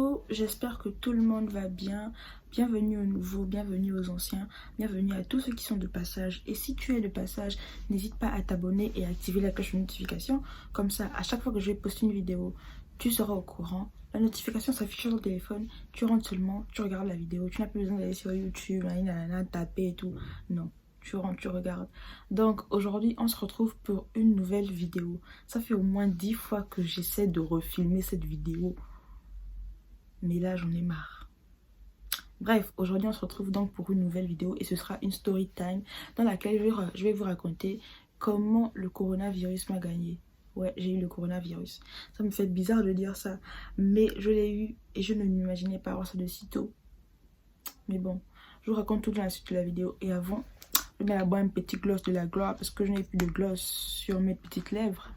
Coucou, j'espère que tout le monde va bien. Bienvenue aux nouveaux, bienvenue aux anciens, bienvenue à tous ceux qui sont de passage. Et si tu es de passage, n'hésite pas à t'abonner et à activer la cloche de notification. Comme ça, à chaque fois que je vais poster une vidéo, tu seras au courant. La notification s'affiche sur ton téléphone, tu rentres seulement, tu regardes la vidéo. Tu n'as plus besoin d'aller sur YouTube, taper et tout. Non. Tu rentres, tu regardes. Donc aujourd'hui, on se retrouve pour une nouvelle vidéo. Ça fait au moins 10 fois que j'essaie de refilmer cette vidéo. Mais là, j'en ai marre. Bref, aujourd'hui, on se retrouve donc pour une nouvelle vidéo. Et ce sera une story time dans laquelle je vais vous raconter comment le coronavirus m'a gagné. Ouais, j'ai eu le coronavirus. Ça me fait bizarre de dire ça. Mais je l'ai eu et je ne m'imaginais pas avoir ça de si tôt. Mais bon, je vous raconte tout dans la suite de la vidéo. Et avant, je vais boire un petit gloss de la gloire parce que je n'ai plus de gloss sur mes petites lèvres.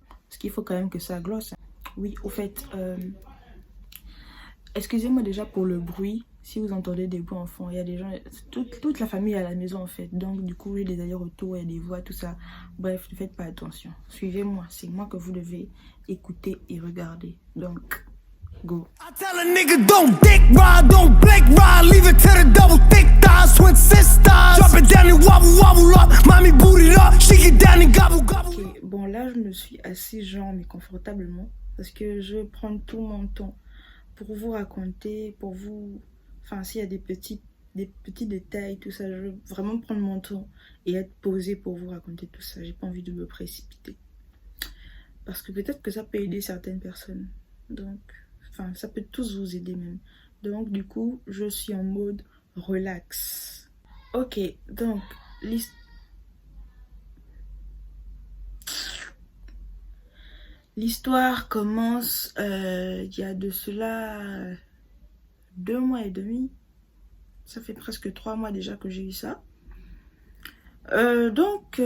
Parce qu'il faut quand même que ça glosse. Oui, au fait, excusez-moi déjà pour le bruit. Si vous entendez des bruits en fond, il y a des gens, toute la famille est à la maison en fait. Donc du coup, il y a des allers-retours, il y a des voix, tout ça. Bref, ne faites pas attention. Suivez-moi, c'est moi que vous devez écouter et regarder. Donc, go. I tell a nigga don't dick ride, don't blink ride, leave it to the double thick thighs, twin sisters. Drop it down and wobble wobble up, mommy boot it up, shake it down and gobble gobble. Okay, bon là je me suis assise genre mais confortablement parce que je vais prendre tout mon temps pour vous raconter, pour vous... Enfin, s'il y a des petits détails, tout ça, je veux vraiment prendre mon temps et être posée pour vous raconter tout ça. J'ai pas envie de me précipiter. Parce que peut-être que ça peut aider certaines personnes. Donc, enfin, ça peut tous vous aider même. Donc, du coup, je suis en mode relax. Ok, donc, l'histoire commence il y a de cela 2 mois et demi. Ça fait presque 3 mois déjà que j'ai eu ça. Donc...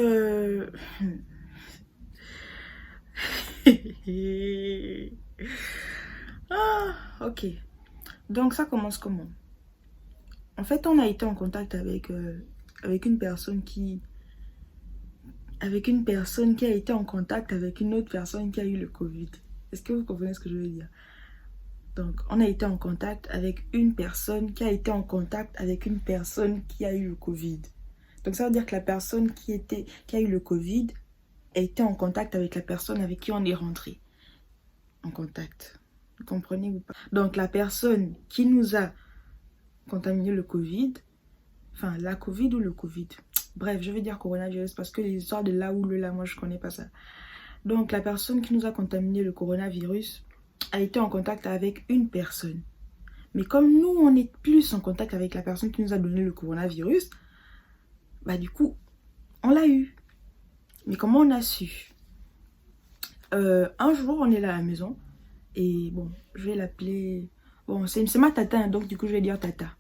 ah, ok. Donc ça commence comment? En fait, on a été en contact avec une personne qui... Avec une personne qui a été en contact avec une autre personne qui a eu le Covid. Est-ce que vous comprenez ce que je veux dire? Donc, on a été en contact avec une personne qui a été en contact avec une personne qui a eu le Covid. Donc, ça veut dire que la personne qui a eu le Covid a été en contact avec la personne avec qui on est rentré en contact. Vous comprenez ou pas? Donc, la personne qui nous a contaminé le Covid, enfin, la Covid ou le Covid. Bref, je vais dire coronavirus parce que les histoires de là ou le là, moi, je connais pas ça. Donc, la personne qui nous a contaminé le coronavirus a été en contact avec une personne. Mais comme nous, on est plus en contact avec la personne qui nous a donné le coronavirus, bah du coup, on l'a eu. Mais comment on a su? Un jour, on est là à la maison. Et bon, je vais l'appeler... Bon, c'est ma tata, hein, donc du coup, je vais dire tata.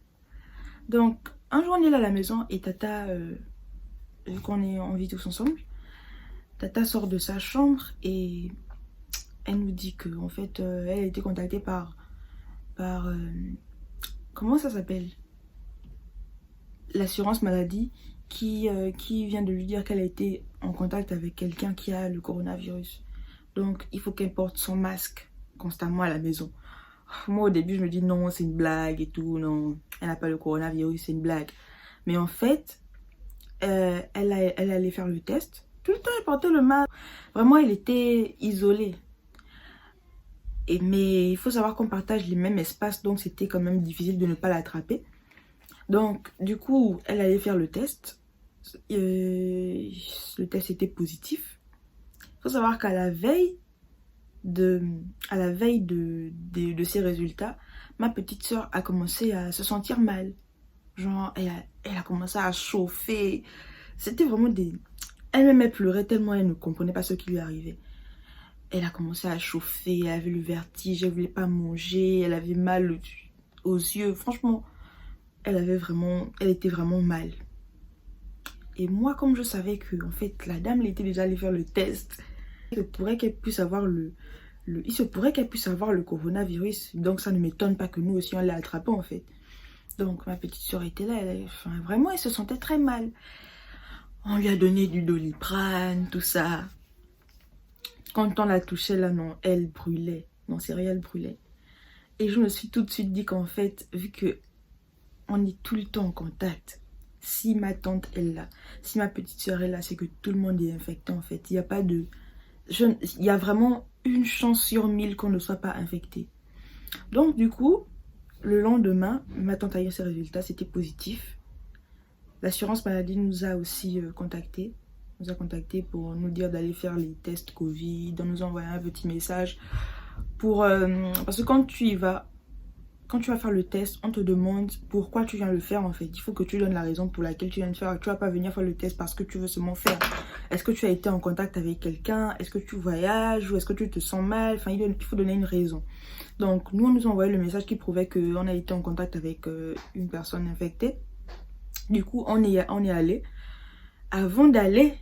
Donc, un jour, on est là à la maison et tata, vu qu'on vit tous ensemble, tata sort de sa chambre et elle nous dit que en fait, elle a été contactée par comment ça s'appelle? L'assurance maladie qui vient de lui dire qu'elle a été en contact avec quelqu'un qui a le coronavirus. Donc, il faut qu'elle porte son masque constamment à la maison. Moi, au début, je me dis non, c'est une blague et tout. Non, elle n'a pas le coronavirus, c'est une blague. Mais en fait, elle allait faire le test. Tout le temps, elle portait le masque. Vraiment, elle était isolée. Mais il faut savoir qu'on partage les mêmes espaces, donc c'était quand même difficile de ne pas l'attraper. Donc, du coup, elle allait faire le test. Le test était positif. Il faut savoir qu'à la veille de ces résultats, ma petite soeur a commencé à se sentir mal. Genre, elle a commencé à chauffer. C'était vraiment des... Elle-même, elle pleurait tellement elle ne comprenait pas ce qui lui arrivait. Elle a commencé à chauffer, elle avait le vertige, elle voulait pas manger, elle avait mal aux yeux. Franchement, elle était vraiment mal. Et moi, comme je savais que en fait, la dame, elle était déjà allée faire le test, il se pourrait qu'elle puisse avoir le coronavirus. Donc, ça ne m'étonne pas que nous aussi, on l'ait attrapé en fait. Donc, ma petite soeur était là, vraiment, elle se sentait très mal. On lui a donné du Doliprane, tout ça. Quand on la touchait là, non, elle brûlait. Non, c'est vrai, elle brûlait. Et je me suis tout de suite dit qu'en fait, vu que on est tout le temps en contact, si ma tante est là, si ma petite soeur est là, c'est que tout le monde est infecté en fait. Il n'y a pas de... il y a vraiment une chance sur 1000 qu'on ne soit pas infecté. Donc du coup, le lendemain, ma tante a eu ses résultats, c'était positif. L'assurance maladie nous a aussi contactés. Nous a contactés pour nous dire d'aller faire les tests Covid, de nous envoyer un petit message pour... parce que quand tu vas faire le test, on te demande pourquoi tu viens le faire en fait. Il faut que tu donnes la raison pour laquelle tu viens le faire. Tu vas pas venir faire le test parce que tu veux seulement faire. Est-ce que tu as été en contact avec quelqu'un? Est-ce que tu voyages? Ou est-ce que tu te sens mal? Enfin, il faut donner une raison. Donc, nous, on nous a envoyé le message qui prouvait qu'on a été en contact avec une personne infectée. Du coup, on est allé. Avant d'aller,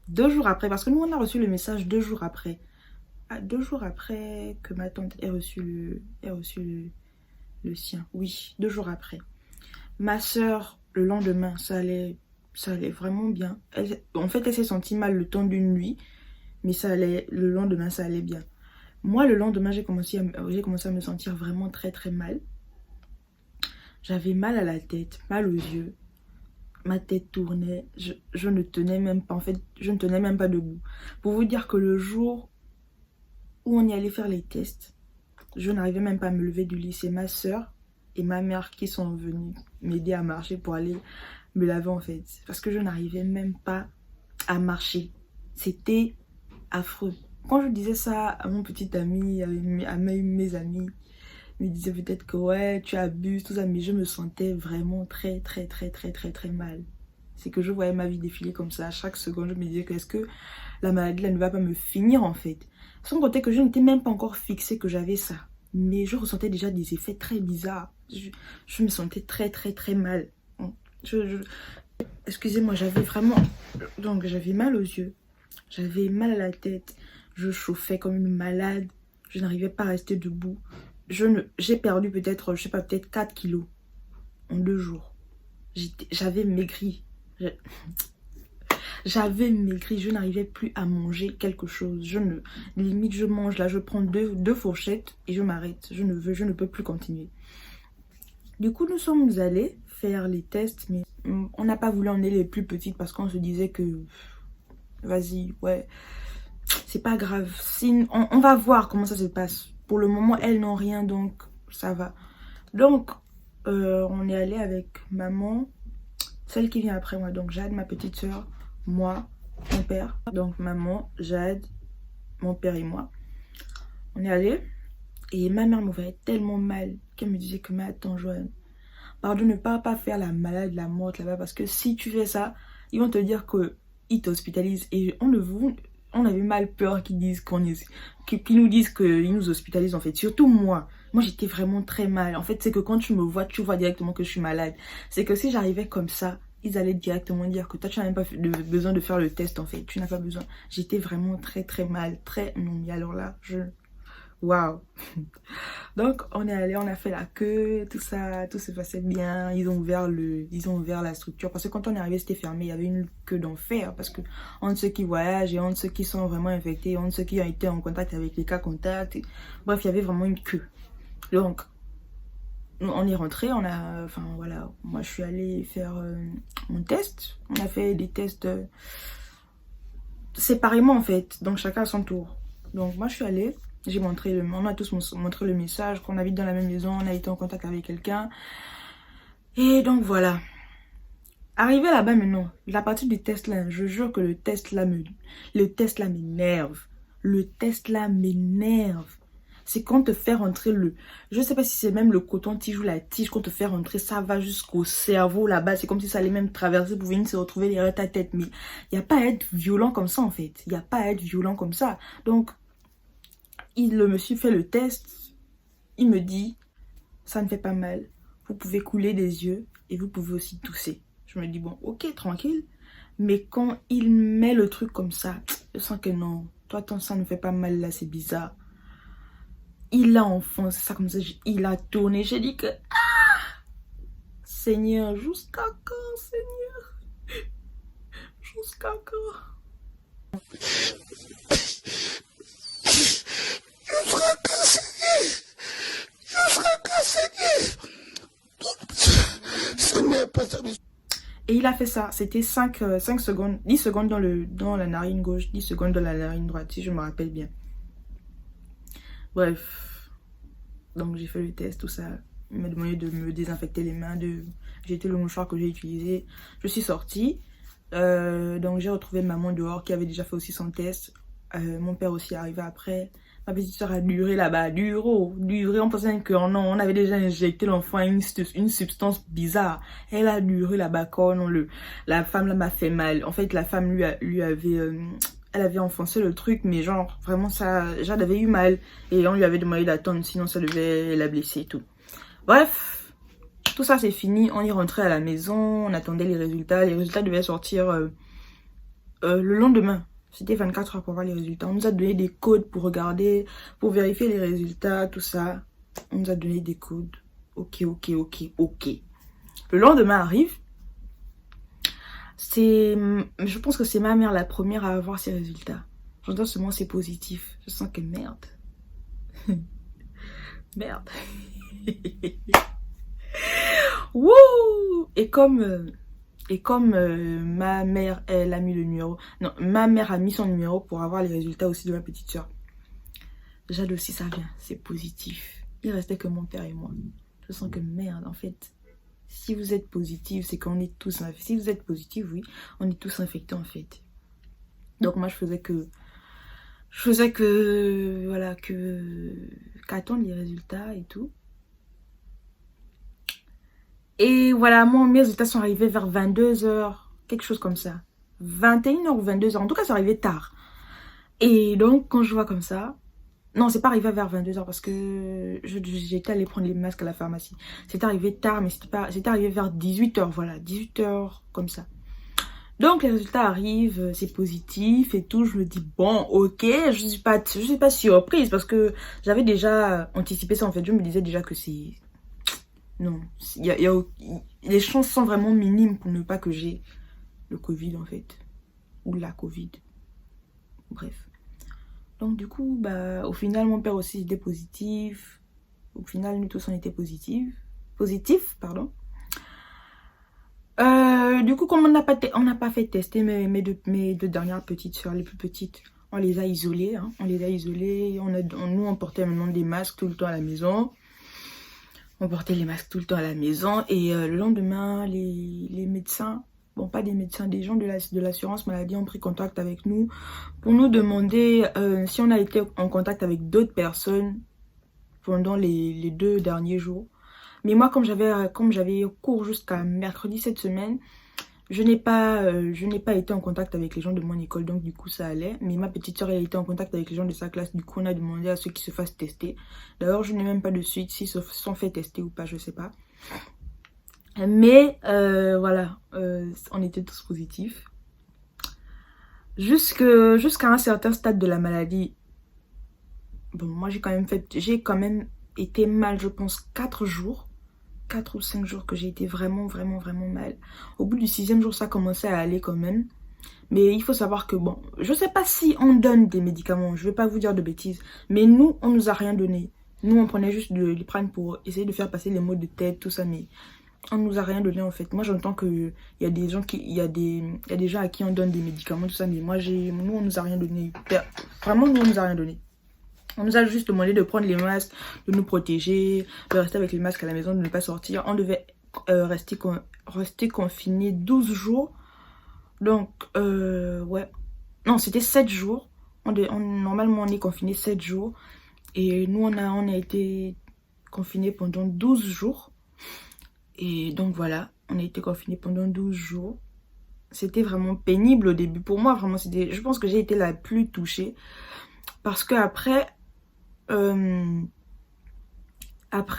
2 jours après, parce que nous, on a reçu le message 2 jours après. 2 jours après que ma tante ait reçu le sien. Oui, 2 jours après. Ma soeur, le lendemain, ça allait vraiment bien. En fait, elle s'est sentie mal le temps d'une nuit, mais le lendemain, ça allait bien. Moi, le lendemain, j'ai commencé à me sentir vraiment très très mal. J'avais mal à la tête, mal aux yeux. Ma tête tournait. Je ne tenais même pas, en fait, je ne tenais même pas debout. Pour vous dire que le jour où on y allait faire les tests, je n'arrivais même pas à me lever du lit. C'est ma soeur et ma mère qui sont venues m'aider à marcher pour aller me laver en fait. Parce que je n'arrivais même pas à marcher. C'était affreux. Quand je disais ça à mon petit ami, à mes amis, ils me disaient peut-être que ouais, tu abuses, tout ça. Mais je me sentais vraiment très, très, très, très, très, très mal. C'est que je voyais ma vie défiler comme ça. À chaque seconde, je me disais que est-ce que la maladie là ne va pas me finir en fait. Sans compter que je n'étais même pas encore fixée que j'avais ça. Mais je ressentais déjà des effets très bizarres. Je me sentais très très très mal. Excusez-moi, j'avais vraiment... Donc j'avais mal aux yeux. J'avais mal à la tête. Je chauffais comme une malade. Je n'arrivais pas à rester debout. J'ai perdu peut-être, je sais pas, peut-être 4 kilos en 2 jours. J'avais maigri. J'avais maigri, je n'arrivais plus à manger quelque chose. Limite, je mange là, je prends deux fourchettes et je m'arrête. Je ne peux plus continuer. Du coup, nous sommes allés faire les tests, mais on n'a pas voulu emmener les plus petites parce qu'on se disait que, vas-y, ouais, c'est pas grave. On va voir comment ça se passe. Pour le moment, elles n'ont rien, donc ça va. Donc, on est allé avec maman, celle qui vient après moi, donc Jade, ma petite soeur, moi, mon père, donc maman, Jade, mon père et moi. On est allé et ma mère me voyait tellement mal qu'elle me disait que mais attends Joanne, pardon, ne pas faire la malade, la morte là-bas parce que si tu fais ça, ils vont te dire qu'ils t'hospitalisent et on avait mal peur qu'ils disent qu'ils nous disent qu'ils nous hospitalisent en fait, surtout moi. Moi j'étais vraiment très mal. En fait c'est que quand tu me vois, tu vois directement que je suis malade. C'est que si j'arrivais comme ça, ils allaient directement dire que toi tu n'as même pas besoin de faire le test en fait. Tu n'as pas besoin. J'étais vraiment très très mal. Non mais alors là, waouh. Donc on est allé, on a fait la queue, tout ça, tout se passait bien. Ils ont ouvert la structure parce que quand on est arrivé c'était fermé, il y avait une queue d'enfer parce que entre ceux qui voyagent et entre ceux qui sont vraiment infectés, entre ceux qui ont été en contact avec les cas contacts, bref il y avait vraiment une queue. Donc on est rentré, enfin voilà, moi je suis allée faire mon test. On a fait des tests séparément en fait, donc chacun à son tour. Donc moi je suis allée. On a tous montré le message qu'on habite dans la même maison, on a été en contact avec quelqu'un. Et donc voilà. Arrivé là-bas maintenant, la partie du test là, je jure que le test là m'énerve. Le test là m'énerve. C'est qu'on te fait rentrer je sais pas si c'est même le coton-tige ou la tige qu'on te fait rentrer, ça va jusqu'au cerveau là-bas. C'est comme si ça allait même traverser pour venir se retrouver derrière ta tête. Mais il n'y a pas à être violent comme ça en fait. Il n'y a pas à être violent comme ça. Donc... le monsieur fait le test, il me dit, ça ne fait pas mal, vous pouvez couler des yeux et vous pouvez aussi tousser. Je me dis, bon, ok, tranquille. Mais quand il met le truc comme ça, je sens que non, toi, ton sang ne fait pas mal là, c'est bizarre. Il a enfoncé ça comme ça, il a tourné, j'ai dit que, Seigneur, jusqu'à quand, Seigneur? Jusqu'à quand? Et il a fait ça. C'était 5 secondes, 10 secondes dans la narine gauche, 10 secondes dans la narine droite, si je me rappelle bien. Bref. Donc j'ai fait le test, tout ça. Il m'a demandé de me désinfecter les mains, de jeter le mouchoir que j'ai utilisé. Je suis sortie. Donc j'ai retrouvé maman dehors qui avait déjà fait aussi son test. Mon père aussi est arrivé après. Ma petite soeur a duré là-bas, duré. On pensait que non, on avait déjà injecté l'enfant une substance bizarre. Elle a duré là-bas quand non, la femme là m'a fait mal. En fait, la femme lui avait, elle avait enfoncé le truc, mais genre vraiment ça, Jade avait eu mal et on lui avait demandé d'attendre, sinon ça devait la blesser et tout. Bref, tout ça c'est fini. On est rentré à la maison, on attendait les résultats. Les résultats devaient sortir le lendemain. C'était 24 heures pour voir les résultats. On nous a donné des codes pour regarder, pour vérifier les résultats, tout ça. On nous a donné des codes. Ok. Le lendemain arrive. Je pense que c'est ma mère la première à avoir ses résultats. J'entends seulement c'est positif. Je sens que merde. Merde. Wouh! Et comme ma mère, elle a mis le numéro. Non, ma mère a mis son numéro pour avoir les résultats aussi de ma petite soeur. Jade aussi, ça vient. C'est positif. Il restait que mon père et moi. Je sens que merde, en fait. Si vous êtes positif, c'est qu'on est tous infectés. Si vous êtes positif, oui, on est tous infectés, en fait. Donc moi, je faisais que... Voilà, qu'attendre les résultats et tout. Et voilà, mes résultats sont arrivés vers 22h, quelque chose comme ça. 21h ou 22h, en tout cas, c'est arrivé tard. Et donc, quand je vois comme ça... Non, c'est pas arrivé vers 22h parce que j'étais allée prendre les masques à la pharmacie. C'est arrivé tard, mais c'était arrivé vers 18h, voilà, 18h, comme ça. Donc, les résultats arrivent, c'est positif et tout. Je me dis, bon, ok, je suis pas surprise parce que j'avais déjà anticipé ça, en fait. Je me disais déjà que c'est... Non, les chances sont vraiment minimes pour ne pas que j'ai le Covid en fait. Ou la Covid. Bref. Donc du coup, au final, mon père aussi était positif. Au final, nous tous on était positifs. Pardon. Du coup, comme on n'a pas fait tester mes deux dernières petites soeurs, les plus petites, on les a isolées. Hein. On les a isolées. Nous, on portait maintenant des masques tout le temps à la maison. On portait les masques tout le temps à la maison et le lendemain, les médecins, bon pas des médecins, des gens de l'assurance maladie ont pris contact avec nous pour nous demander si on a été en contact avec d'autres personnes pendant les 2 derniers jours. Mais moi, comme j'avais cours jusqu'à mercredi cette semaine, je n'ai pas été en contact avec les gens de mon école, donc du coup ça allait. Mais ma petite soeur, elle a été en contact avec les gens de sa classe, du coup on a demandé à ceux qui se fassent tester. D'ailleurs, je n'ai même pas de suite s'ils se sont fait tester ou pas, je sais pas. Mais voilà, on était tous positifs. Jusqu'à un certain stade de la maladie, bon, moi j'ai quand même été mal, je pense, 4 jours. 4 ou 5 jours que j'ai été vraiment mal. Au bout du 6e jour, ça commençait à aller quand même. Mais il faut savoir que bon, je sais pas si on donne des médicaments, je vais pas vous dire de bêtises. Mais nous, on nous a rien donné. Nous, on prenait juste de l'iprane pour essayer de faire passer les maux de tête, tout ça. Mais on nous a rien donné en fait. Moi, j'entends qu'il y a des gens il y a des gens à qui on donne des médicaments, tout ça. Mais nous, on nous a rien donné. Vraiment, nous, on nous a rien donné. On nous a juste demandé de prendre les masques, de nous protéger, de rester avec les masques à la maison, de ne pas sortir. On devait rester confiné 12 jours. Donc, ouais. Non, c'était 7 jours. Normalement, on est confiné 7 jours. Et nous, on a été confinés pendant 12 jours. Et donc, voilà. On a été confinés pendant 12 jours. C'était vraiment pénible au début. Pour moi, vraiment, je pense que j'ai été la plus touchée. Parce que après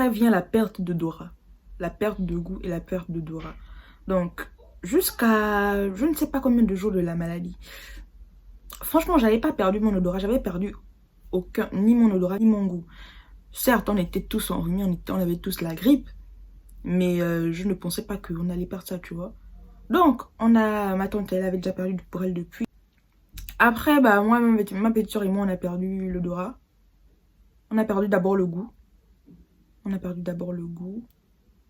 vient la perte d'odorat, la perte de goût et la perte d'odorat. Donc, jusqu'à je ne sais pas combien de jours de la maladie, franchement, j'avais pas perdu mon odorat, j'avais perdu ni mon odorat, ni mon goût. Certes, on était tous enrhumés, on avait tous la grippe, mais je ne pensais pas qu'on allait perdre ça, tu vois. Donc, ma tante, elle avait déjà perdu pour elle depuis. Après, moi, ma petite soeur et moi, on a perdu l'odorat. On a perdu d'abord le goût.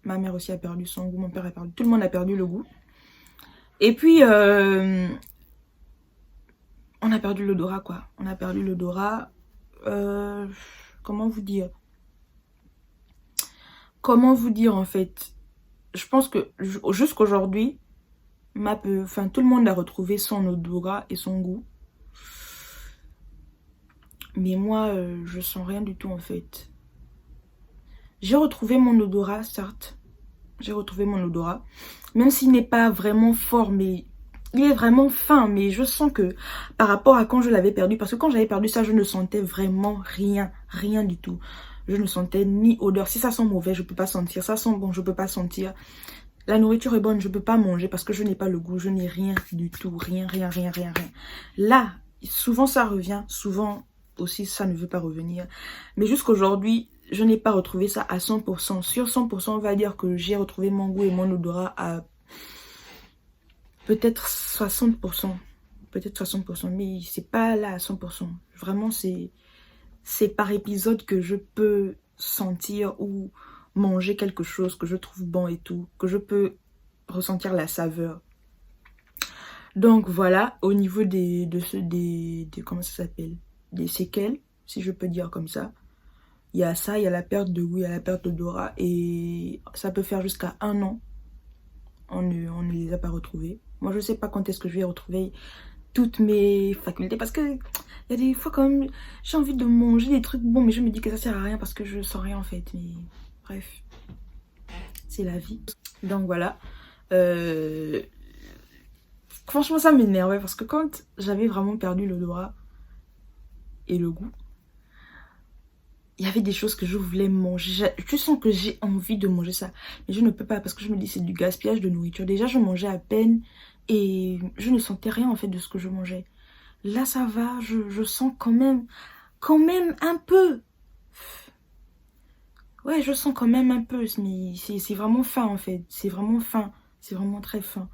Ma mère aussi a perdu son goût. Mon père a perdu. Tout le monde a perdu le goût. Et puis, on a perdu l'odorat, quoi. On a perdu l'odorat. Comment vous dire? Comment vous dire, en fait? Je pense que jusqu'aujourd'hui, enfin, tout le monde a retrouvé son odorat et son goût. Mais moi, je sens rien du tout, en fait. J'ai retrouvé mon odorat, certes. J'ai retrouvé mon odorat. Même s'il n'est pas vraiment fort, mais il est vraiment fin. Mais je sens que par rapport à quand je l'avais perdu, parce que quand j'avais perdu ça, je ne sentais vraiment rien. Rien du tout. Je ne sentais ni odeur. Si ça sent mauvais, je ne peux pas sentir. Ça sent bon, je ne peux pas sentir. La nourriture est bonne, je ne peux pas manger parce que je n'ai pas le goût. Je n'ai rien du tout. Rien, rien, rien, rien, rien. Là, souvent ça revient. Souvent aussi, ça ne veut pas revenir. Mais jusqu'aujourd'hui, je n'ai pas retrouvé ça à 100%. Sur 100%, on va dire que j'ai retrouvé mon goût et mon odorat à peut-être 60%. Peut-être 60%, mais c'est pas là à 100%. Vraiment, c'est par épisode que je peux sentir ou manger quelque chose que je trouve bon et tout. Que je peux ressentir la saveur. Donc voilà, au niveau des comment ça s'appelle? Des séquelles, si je peux dire comme ça. Il y a ça, il y a la perte de goût, il y a la perte d'odorat. Et ça peut faire jusqu'à 1 an. On ne les a pas retrouvés. Moi, je ne sais pas quand est-ce que je vais retrouver toutes mes facultés. Parce que il y a des fois quand même, j'ai envie de manger des trucs bons. Mais je me dis que ça sert à rien parce que je sens rien en fait. Mais bref, c'est la vie. Donc voilà. Franchement, ça m'énervait parce que quand j'avais vraiment perdu l'odorat et le goût, il y avait des choses que je voulais manger. Je sens que j'ai envie de manger ça. Mais je ne peux pas parce que je me dis c'est du gaspillage de nourriture. Déjà, je mangeais à peine et je ne sentais rien en fait de ce que je mangeais. Là, ça va. Je sens quand même un peu. Ouais, je sens quand même un peu. Mais c'est vraiment fin en fait. C'est vraiment fin. C'est vraiment très fin.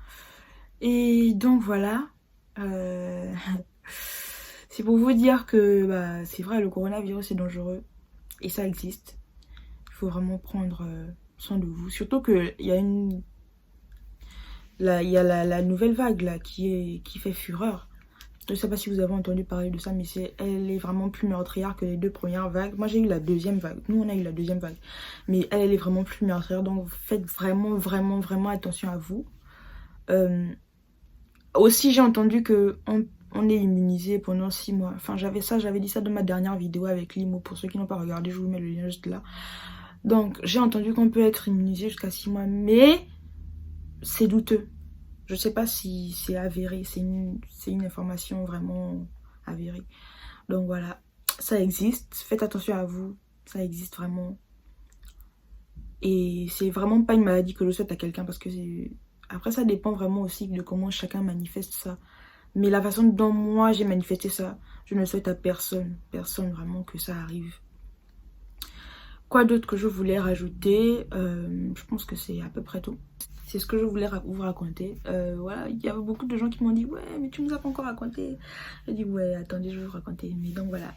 Et donc voilà. C'est pour vous dire que bah, c'est vrai, le coronavirus est dangereux. Et ça existe. Il faut vraiment prendre soin de vous. Surtout qu'il y a la nouvelle vague là, qui fait fureur. Je ne sais pas si vous avez entendu parler de ça, mais elle est vraiment plus meurtrière que les 2 premières vagues. Moi, j'ai eu la 2e vague. Nous, on a eu la 2e vague. Mais elle est vraiment plus meurtrière. Donc, faites vraiment, vraiment, vraiment attention à vous. Aussi, j'ai entendu que on est immunisé pendant 6 mois. Enfin, j'avais dit ça dans ma dernière vidéo avec Limo. Pour ceux qui n'ont pas regardé, je vous mets le lien juste là. Donc, j'ai entendu qu'on peut être immunisé jusqu'à 6 mois. Mais c'est douteux. Je ne sais pas si c'est avéré. C'est une information vraiment avérée. Donc voilà, ça existe. Faites attention à vous. Ça existe vraiment. Et c'est vraiment pas une maladie que je souhaite à quelqu'un parce que après, ça dépend vraiment aussi de comment chacun manifeste ça. Mais la façon dont moi j'ai manifesté ça, je ne souhaite à personne vraiment que ça arrive. Quoi d'autre que je voulais rajouter? Je pense que c'est à peu près tout. C'est ce que je voulais vous raconter. Voilà, il y avait beaucoup de gens qui m'ont dit ouais, mais tu nous as pas encore raconté. J'ai dit ouais, attendez, je vais vous raconter. Mais donc voilà.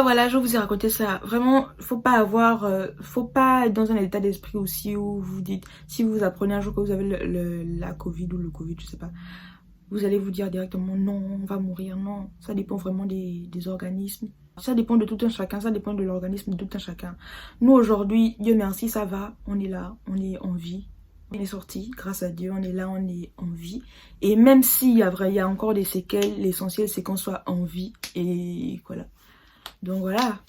Voilà, je vous ai raconté ça. Vraiment, faut pas être dans un état d'esprit aussi où vous dites, si vous apprenez un jour que vous avez la Covid ou le Covid, je sais pas, vous allez vous dire directement non, on va mourir. Non, ça dépend vraiment des organismes. Ça dépend de tout un chacun, ça dépend de l'organisme de tout un chacun. Nous aujourd'hui, Dieu merci, ça va, on est là, on est en vie. On est sorti, grâce à Dieu, on est là, on est en vie. Et même s'il y a encore des séquelles, l'essentiel c'est qu'on soit en vie. Et voilà. Donc voilà.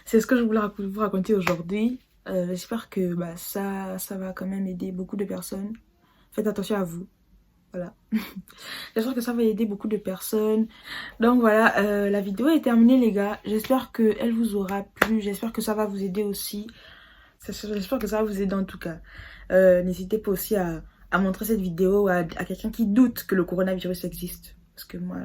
C'est ce que je voulais vous raconter aujourd'hui. J'espère que bah, ça va quand même aider beaucoup de personnes. Faites attention à vous. Voilà. J'espère que ça va aider beaucoup de personnes. Donc voilà, la vidéo est terminée les gars. J'espère qu'elle vous aura plu. J'espère que ça va vous aider aussi. J'espère que ça va vous aider en tout cas. N'hésitez pas aussi à montrer cette vidéo à quelqu'un qui doute que le coronavirus existe. Parce que moi,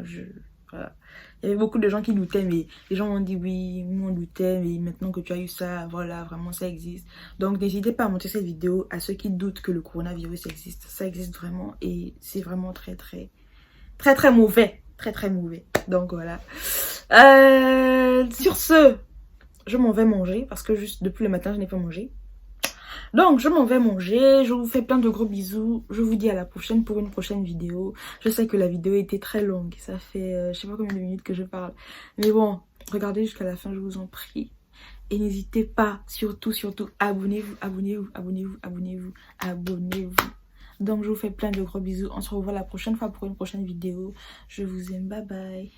voilà. Il y avait beaucoup de gens qui doutaient, mais les gens m'ont dit oui, nous on doutait, mais maintenant que tu as eu ça, voilà, vraiment ça existe. Donc n'hésitez pas à montrer cette vidéo à ceux qui doutent que le coronavirus existe. Ça existe vraiment et c'est vraiment très très mauvais. Très très mauvais. Donc voilà. Sur ce, je m'en vais manger parce que juste depuis le matin je n'ai pas mangé. Donc, je m'en vais manger. Je vous fais plein de gros bisous. Je vous dis à la prochaine pour une prochaine vidéo. Je sais que la vidéo était très longue. Ça fait je sais pas combien de minutes que je parle. Mais bon, regardez jusqu'à la fin, je vous en prie. Et n'hésitez pas, surtout, abonnez-vous, abonnez-vous, abonnez-vous, abonnez-vous, abonnez-vous. Donc, je vous fais plein de gros bisous. On se revoit la prochaine fois pour une prochaine vidéo. Je vous aime. Bye bye.